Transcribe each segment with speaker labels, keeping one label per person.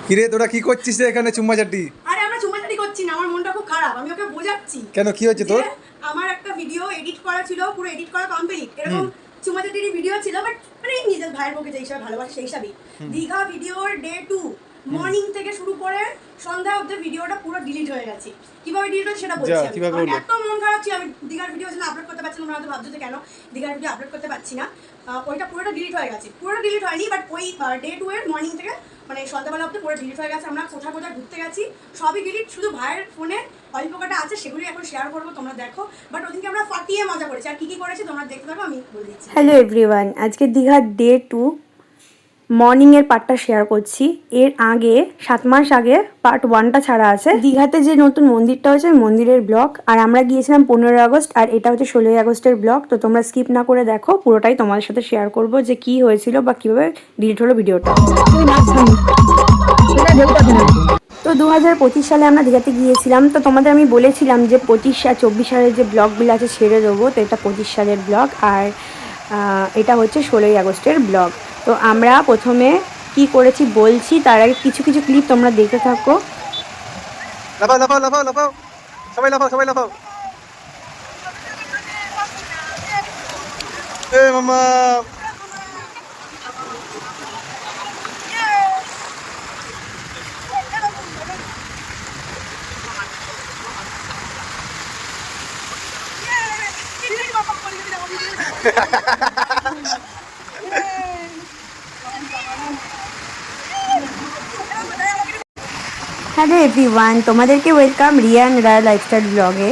Speaker 1: কিরে তোরা কি করছিস রে এখানে চুম্মাচাটি?
Speaker 2: আরে আমরা চুমাচাটি করছি না, আমার মনটা খুব খারাপ। আমি ওকে বোঝাচ্ছি।
Speaker 1: কেন, কি হয়েছে তোর?
Speaker 2: আমার একটা ভিডিও এডিট করা ছিল, পুরো এডিট করা কমপ্লিট। এরকম চুমাচাটির ভিডিও ছিল, বাট মানে নিজের ভাইয়ের বউকে যে হিসাবে ভালোবাসে সেই হিসাবেই। দীঘা ভিডিওর ডে 2 মর্নিং থেকে শুরু করে সন্ধ্যা অবধি ভিডিওটা পুরো ডিলিট হয়ে গেছে। কিভাবে ডিলিট হয়েছে সেটা বলছি আমি। আমার এত মন খারাপ ছিল, আমি দীঘার ভিডিও যেন আপলোড করতে পারছিলাম না। হয়তো ভাবছো যে কেন দীঘার ভিডিও আপলোড করতে পারছি না। ওইটা পুরোটা ডিলিট হয়ে গেছে। পুরোটা ডিলিট হয়নি, বাট ওই ডে 2 এর মর্নিং থেকে মানে সন্ধ্যাবেলা অবধি পুরো ডিলিট হয়ে গেছে। আমরা কোথায় কোথায় ঘুরতে গেছি সবই ডিলিট, শুধু ভাইয়ের ফোনে অল্প কটা আছে, সেগুলি এখন শেয়ার করবো, তোমরা দেখো। বাট ওদিনকে আমরা ফাটিয়ে মজা করেছি। আর কি কি করেছি তোমরা দেখতে থাকো, আমি বলে দিচ্ছি।
Speaker 3: হ্যালো এভরিওয়ান, আজকে দীঘার ডে 2 মর্নিংয়ের পার্টটা শেয়ার করছি। এর আগে 7 মাস আগে পার্ট 1টা ছাড়া আছে। দীঘাতে যে নতুন মন্দিরটা হচ্ছে মন্দিরের ব্লগ, আর আমরা গিয়েছিলাম 15 আগস্ট, আর এটা হচ্ছে 16 আগস্টের ব্লগ। তো তোমরা স্কিপ না করে দেখো, পুরোটাই তোমাদের সাথে শেয়ার করবো যে কি হয়েছিল বা কীভাবে ডিলিট হলো ভিডিওটা। তো 2025 সালে আমরা দীঘাতে গিয়েছিলাম। তো তোমাদের আমি বলেছিলাম যে 25 আর 24 সালের যে ব্লগগুলো আছে ছেড়ে দেবো। তো এটা 25 সালের ব্লগ, আর এটা হচ্ছে 16 আগস্টের ব্লগ। তো আমরা প্রথমে কি করেছি বলছি, তার আগে কিছু কিছু ক্লিপ তোমরা দেখতে থাকো।
Speaker 1: লাফাও লাফাও লাফাও লাফাও, সবাই লাফাও সবাই লাফাও। এ মামা
Speaker 3: হ্যালো এভরিওয়ান, তোমাদেরকে ওয়েলকাম রিয়ান রায় লাইফস্টাইল ব্লগে।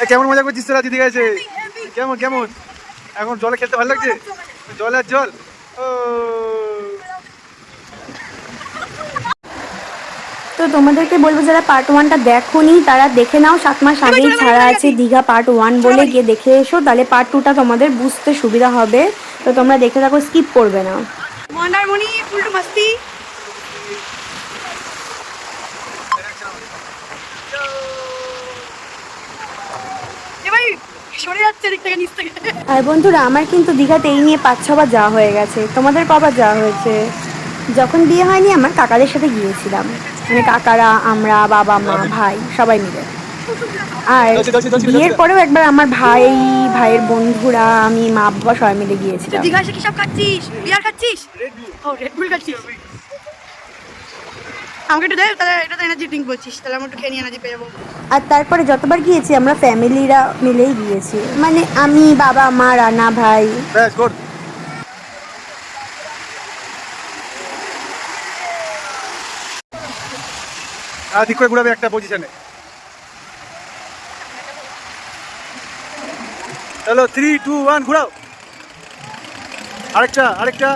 Speaker 1: কেমন মজা করছিস তোরা দিদি গেছে? কেমন কেমন এখন জলে খেলতে ভালো লাগছে? জল আর জল। ও
Speaker 3: তো তোমাদেরকে বলবো যারা পার্ট 1টা দেখোনি তারা দেখে নাও, 7 মাস আগেই ছাড়া আছে দীঘা পার্ট 1 বলে, গিয়ে দেখে এসো, তাহলে পার্ট 2টা তোমাদের বুঝতে সুবিধা হবে। তো তোমরা দেখে থাকো, স্কিপ করবে না।
Speaker 2: মন্দারমণি উল্টো মাস্তি। এবার সরে যাচ্ছে দিক থেকে, নিচ থেকে।
Speaker 3: আর বন্ধুরা, আমার কিন্তু দীঘাতে এই নিয়ে 5-6 বার যাওয়া হয়ে গেছে। তোমাদের কবার যাওয়া হয়েছে? যখন বিয়ে হয়নি আমার কাকাদের সাথে গিয়েছিলাম, মানে কাকারা, আমরা, বাবা মা ভাই সবাই মিলে। আর বিয়ের পরেও একবার আমার ভাইয়ের বন্ধুরা, আমি, মা বাবা সবাই মিলে গিয়েছিলাম।
Speaker 2: দীঘা এসে কি সব খাচ্ছিস? বিয়ার খাচ্ছিস? ও রেড বুল খাচ্ছিস? আমাকে একটু দে, তাহলে এটা তো এনার্জি ড্রিঙ্ক বলছিস, তাহলে আমি একটু খেয়ে নিয়ে এনার্জি পেয়ে যাবো।
Speaker 3: আর তারপরে যতবার গিয়েছি আমরা ফ্যামিলিরা মিলেই গিয়েছি, মানে আমি, বাবা মা, রানা ভাই।
Speaker 1: ব্যাস গুড। আর ঠিক করে ঘুরাবে একটা পজিশনে। চলো 3 2 1 ঘুরাও। আরেকটা আরেকটা।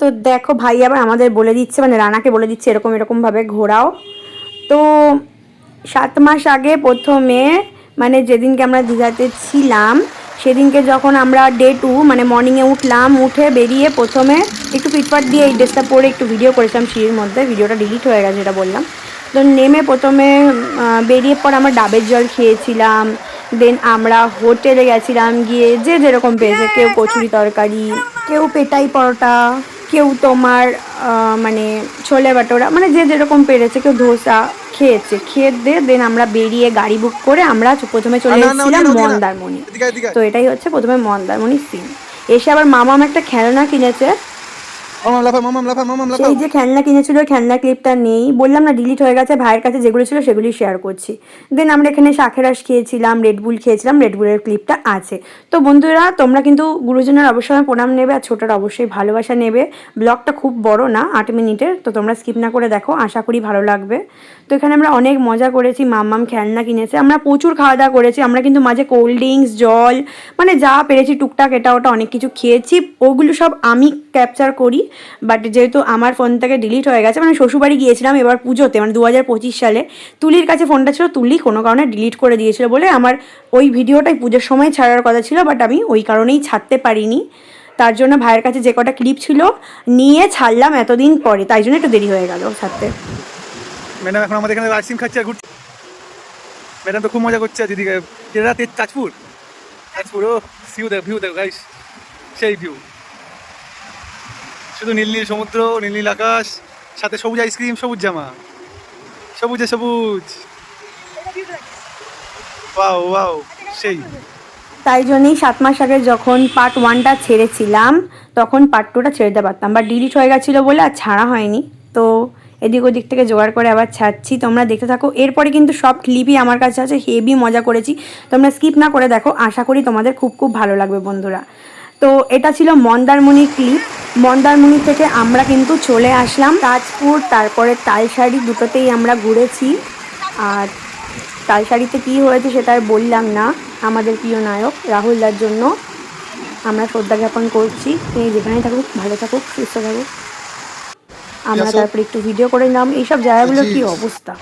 Speaker 3: তো দেখো ভাই আবার আমাদের বলে দিচ্ছে, মানে রানাকে বলে দিচ্ছে এরকম এরকমভাবে ঘোরাও। তো 7 মাস আগে প্রথমে, মানে যেদিনকে আমরা দীঘাতে ছিলাম সেদিনকে যখন আমরা ডে 2 মানে মর্নিংয়ে উঠলাম, উঠে বেরিয়ে প্রথমে একটু ফিটফাট দিয়ে এই ড্রেসটা পরে একটু ভিডিও করেছিলাম সিঁড়ির মধ্যে। ভিডিওটা ডিলিট হয়ে গেছে, যেটা বললাম। তো নেমে প্রথমে বেরিয়ে পর আমরা ডাবের জল খেয়েছিলাম। দেন আমরা হোটেলে গেছিলাম, গিয়ে যে যেরকম পেয়েছে, কেউ কচুরি তরকারি, কেউ পেটাই পরোটা, কেউ তোমার মানে ছোলে বাটোরা, মানে যে যেরকম পেরেছে, কেউ ধোসা খেয়েছে। খেয়ে দিয়ে দেন আমরা বেরিয়ে গাড়ি বুক করে আমরা প্রথমে চলে এসেছিলাম মন্দারমণি। তো এটাই হচ্ছে প্রথমে মন্দারমণির সিন। এসে আবার মামা একটা খেলনা কিনেছে।
Speaker 1: মামাম লাফা মামাম লাফা মামাম লাফা।
Speaker 3: সেই যে খেলনা কিনেছিল, খেলনা ক্লিপটা নেই, বললাম না ডিলিট হয়ে গেছে। ভাইয়ের কাছে যেগুলো ছিল সেগুলি শেয়ার করছি। দেন আমরা এখানে শাকেরাস খেয়েছিলাম, রেডবুল খেয়েছিলাম, রেডবুলের ক্লিপটা আছে। তো বন্ধুরা, তোমরা কিন্তু গুরুজনের অবশ্যই প্রণাম নেবে, আর ছোটরা অবশ্যই ভালোবাসা নেবে। ব্লগটা খুব বড় না, 8 মিনিটের, তো তোমরা স্কিপ না করে দেখো, আশা করি ভালো লাগবে। তো এখানে আমরা অনেক মজা করেছি, মাম্মাম খেলনা কিনেছে, আমরা প্রচুর খাওয়া দাওয়া করেছি। আমরা কিন্তু মাঝে কোল্ড ড্রিঙ্কস, জল, মানে যা পেরেছি টুকটাক এটা ওটা অনেক কিছু খেয়েছি। ওগুলো সব আমি ক্যাপচার করি, বাট যেহেতু আমার ফোন থেকে ডিলিট হয়ে গেছে, মানে শ্বশুরবাড়ি গিয়েছিলাম এবার পুজোতে, মানে 2025 সালে তুলির কাছে ফোনটা ছিল, তুলি কোনো কারণে ডিলিট করে দিয়েছিল বলে আমার ওই ভিডিওটাই পুজোর সময় ছাড়ার কথা ছিল, বাট আমি ওই কারণেই ছাড়তে পারিনি। তার জন্য ভাইয়ের কাছে যে কটা ক্লিপ ছিল নিয়ে ছাড়লাম এতদিন পরে, তাই জন্য একটু দেরি হয়ে গেল ছাড়তে।
Speaker 1: ম্যাডাম এখন আমাদের এখানে আইসক্রিম খাচ্ছে আর ঘুরছে। ম্যাডাম তো খুব মজা করছে দিদিকে। এটা তাজপুর, তাজপুর। ও ভিউ দেখো গাইস, সেই ভিউ। শুধু নীল নীল সমুদ্র, নীল নীল আকাশ, সাথে সবুজ আইসক্রিম, সবুজ জামা, সবুজে সবুজ। ওয়াও ওয়াও, সেই।
Speaker 3: তাই জন্যই 7 মাস আগে যখন পার্ট 1টা ছেড়েছিলাম তখন পার্ট 2টা ছেড়ে দিতে পারতাম, বাট ডিলিট হয়ে গেছিলো বলে আর ছাড়া হয়নি। তো এদিক ওদিক থেকে জোগাড় করে আবার ছাড়ছি, তোমরা দেখতে থাকো। এরপরে কিন্তু সব ক্লিপই আমার কাছে আছে, হেভি মজা করেছি, তোমরা স্কিপ না করে দেখো, আশা করি তোমাদের খুব খুব ভালো লাগবে বন্ধুরা। তো এটা ছিল মন্দারমণির ক্লিপ। মন্দারমণি থেকে আমরা কিন্তু চলে আসলাম তাজপুর, তারপরে তালসারি, দুটোতেই আমরা ঘুরেছি। আর তালসারিতে কী হয়েছে সেটা আর বললাম না, আমাদের প্রিয় নায়ক রাহুলদার জন্য আমরা শ্রদ্ধা জ্ঞাপন করছি। তিনি যেখানেই থাকুক ভালো থাকুক, সুস্থ থাকুক। আমরা তারপরে একটু ভিডিও করে নিলাম। এইসব জায়গাগুলোর কি অবস্থা।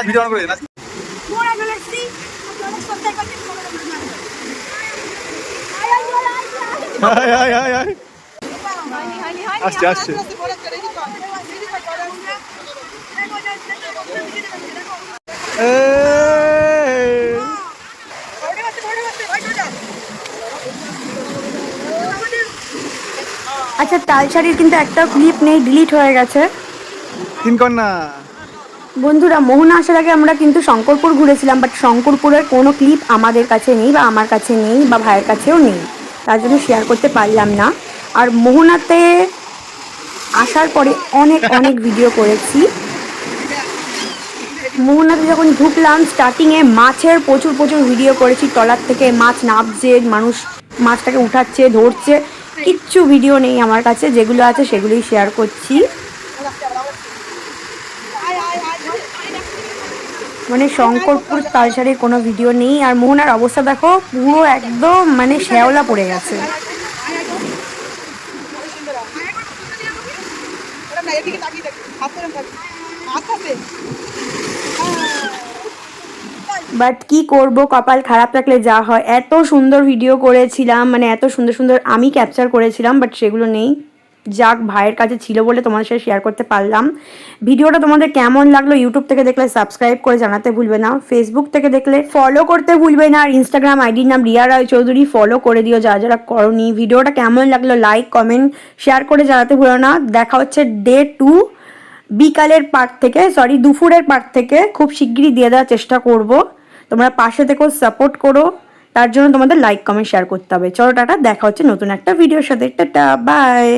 Speaker 1: ভিডিও করে নাচ। আসছে আসছে।
Speaker 3: আচ্ছা, তালসারির কিন্তু একটা ক্লিপ নেই, ডিলিট হয়ে গেছে।
Speaker 1: তিনকন্যা
Speaker 3: বন্ধুরা, মোহনা আসার আগে আমরা কিন্তু শঙ্করপুর ঘুরেছিলাম, বাট শঙ্করপুরের কোনো ক্লিপ আমাদের কাছে নেই, বা আমার কাছে নেই, বা ভাইয়ের কাছেও নেই, তার জন্য শেয়ার করতে পারলাম না। আর মোহনাতে আসার পরে অনেক অনেক ভিডিও করেছি। মোহনাতে যখন ঢুকলাম স্টার্টিংয়ে মাছের প্রচুর প্রচুর ভিডিও করেছি, তলার থেকে মাছ নামছে, মানুষ মাছটাকে উঠাচ্ছে, ধরছে। কিচ্ছু ভিডিও নেই আমার কাছে, যেগুলো আছে সেগুলোই শেয়ার করছি। মানে শঙ্করপুর তালসারির কোনো ভিডিও নেই। আর মোহনার অবস্থা দেখো, পুরো একদম মানে শ্যাওলা পড়ে গেছে। বাট কি করব, কপাল খারাপ থাকলে যা হয়। এত সুন্দর ভিডিও করেছিলাম, মানে এত সুন্দর সুন্দর আমি ক্যাপচার করেছিলাম, বাট সেগুলো নেই। যাক, ভাইয়ের কাছে ছিল বলে তোমাদের সাথে শেয়ার করতে পারলাম। ভিডিওটা তোমাদের কেমন লাগলো, ইউটিউব থেকে দেখলে সাবস্ক্রাইব করে জানাতে ভুলবে না, ফেসবুক থেকে দেখলে ফলো করতে ভুলবে না, আর ইনস্টাগ্রাম আইডির নাম রিয়া রায় চৌধুরী, ফলো করে দিও যারা যারা করনি। ভিডিওটা কেমন লাগলো লাইক কমেন্ট শেয়ার করে জানাতে ভুলো না। দেখা হচ্ছে ডে 2 বিকালের পার্ট থেকে, সরি দুপুরের পার্ট থেকে খুব শিগগিরই দিয়ে দেওয়ার চেষ্টা করব। তোমরা পাশে থেকেও সাপোর্ট করো, তার জন্য তোমাদের লাইক কমেন্ট শেয়ার করতে হবে। চলো টাটা, দেখা হচ্ছে নতুন একটা ভিডিওর সাথে। Tata, by.